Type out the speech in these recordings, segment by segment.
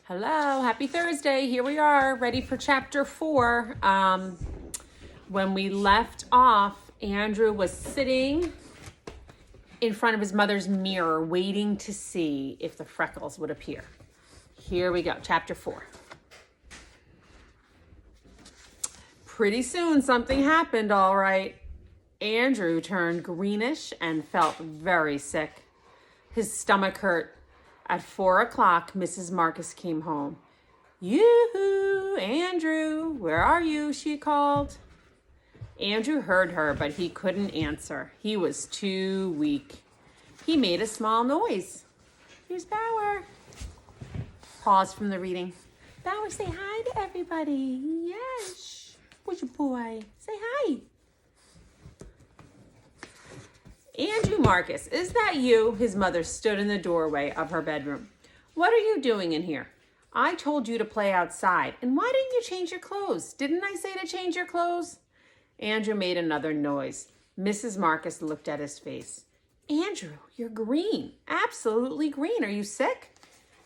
Hello, happy Thursday. Here we are, ready for chapter 4. When we left off, Andrew was sitting in front of his mother's mirror, waiting to see if the freckles would appear. Here we go, chapter 4. Pretty soon, something happened, all right. Andrew turned greenish and felt very sick. His stomach hurt. At 4 o'clock, Mrs. Marcus came home. "Yoo-hoo, Andrew, where are you?" she called. Andrew heard her, but he couldn't answer. He was too weak. He made a small noise. Here's Bauer. Pause from the reading. Bauer, say hi to everybody. Yes. Where's your boy? Say hi. "Andrew Marcus, is that you?" His mother stood in the doorway of her bedroom. "What are you doing in here? I told you to play outside. And why didn't you change your clothes? Didn't I say to change your clothes?" Andrew made another noise. Mrs. Marcus looked at his face. "Andrew, you're green. Absolutely green. Are you sick?"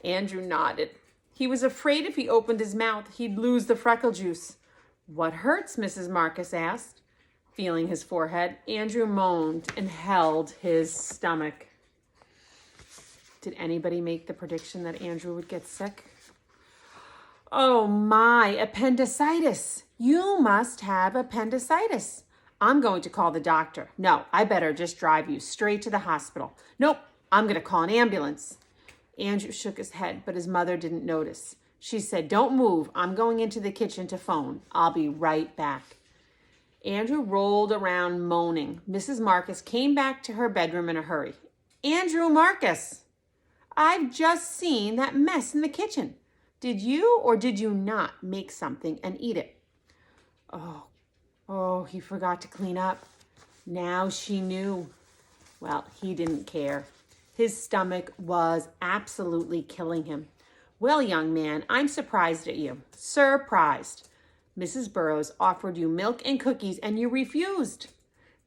Andrew nodded. He was afraid if he opened his mouth, he'd lose the freckle juice. "What hurts?" Mrs. Marcus asked. Feeling his forehead, Andrew moaned and held his stomach. Did anybody make the prediction that Andrew would get sick? "Oh my, appendicitis. You must have appendicitis. I'm going to call the doctor. No, I better just drive you straight to the hospital. Nope, I'm going to call an ambulance." Andrew shook his head, but his mother didn't notice. She said, "Don't move. I'm going into the kitchen to phone. I'll be right back." Andrew rolled around moaning. Mrs. Marcus came back to her bedroom in a hurry. "Andrew Marcus, I've just seen that mess in the kitchen. Did you or did you not make something and eat it?" Oh, he forgot to clean up. Now she knew. Well, he didn't care. His stomach was absolutely killing him. "Well, young man, I'm surprised at you. Surprised. Mrs. Burroughs offered you milk and cookies and you refused.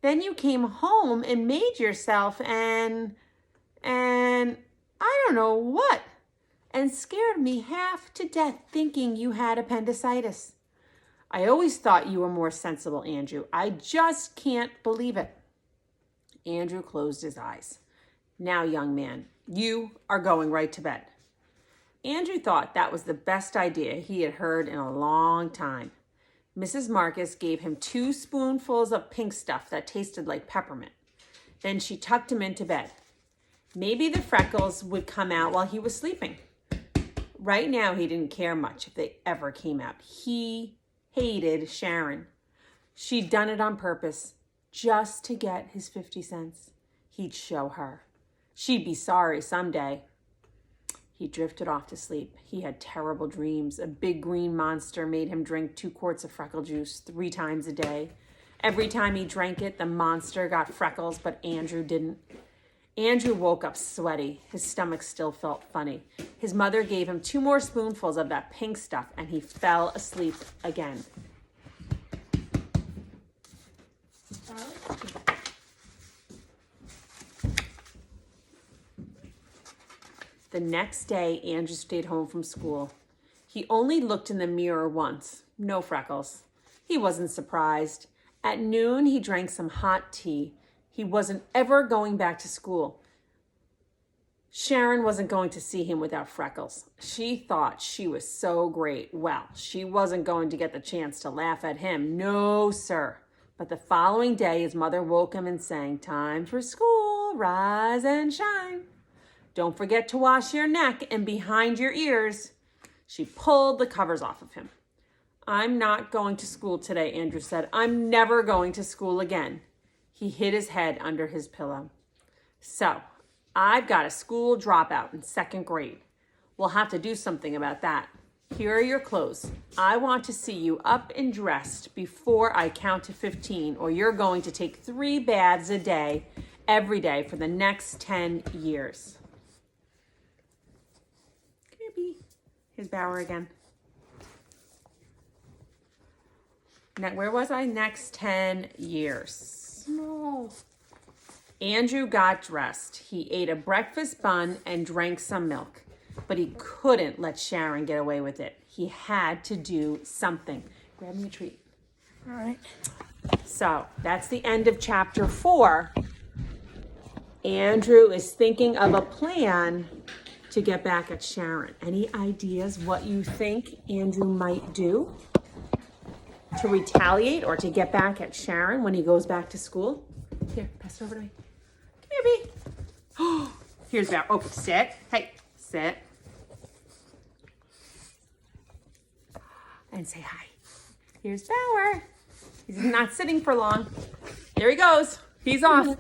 Then you came home and made yourself and I don't know what, and scared me half to death thinking you had appendicitis. I always thought you were more sensible, Andrew. I just can't believe it." Andrew closed his eyes. "Now, young man, you are going right to bed." Andrew thought that was the best idea he had heard in a long time. Mrs. Marcus gave him 2 spoonfuls of pink stuff that tasted like peppermint. Then she tucked him into bed. Maybe the freckles would come out while he was sleeping. Right now, he didn't care much if they ever came out. He hated Sharon. She'd done it on purpose, just to get his 50 cents. He'd show her. She'd be sorry someday. He drifted off to sleep. He had terrible dreams. A big green monster made him drink 2 quarts of freckle juice 3 times a day. Every time he drank it, the monster got freckles, but Andrew didn't. Andrew woke up sweaty. His stomach still felt funny. His mother gave him 2 more spoonfuls of that pink stuff, and he fell asleep again. The next day, Andrew stayed home from school. He only looked in the mirror once. No freckles. He wasn't surprised. At noon, he drank some hot tea. He wasn't ever going back to school. Sharon wasn't going to see him without freckles. She thought she was so great. Well, she wasn't going to get the chance to laugh at him. No, sir. But the following day, his mother woke him and sang, "Time for school, rise and shine. Don't forget to wash your neck and behind your ears." She pulled the covers off of him. "I'm not going to school today," Andrew said. "I'm never going to school again." He hid his head under his pillow. "So, I've got a school dropout in 2nd grade. We'll have to do something about that. Here are your clothes. I want to see you up and dressed before I count to 15, or you're going to take 3 baths a day, every day for the next 10 years. Here's Bauer again. Now, where was I? Next 10 years. No. Andrew got dressed. He ate a breakfast bun and drank some milk. But he couldn't let Sharon get away with it. He had to do something. Grab me a treat. All right. So that's the end of chapter 4. Andrew is thinking of a plan to get back at Sharon. Any ideas what you think Andrew might do to retaliate or to get back at Sharon when he goes back to school? Here, pass it over to me. Come here, B. Here's Val. Okay, sit. Hey, sit. And say hi. Here's Bauer. He's not sitting for long. There he goes. He's off.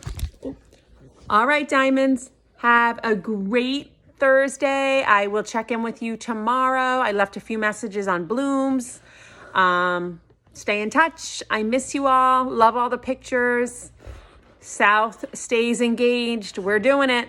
All right, Diamonds. Have a great Thursday. I will check in with you tomorrow. I left a few messages on Blooms. Stay in touch. I miss you all. Love all the pictures. South stays engaged. We're doing it.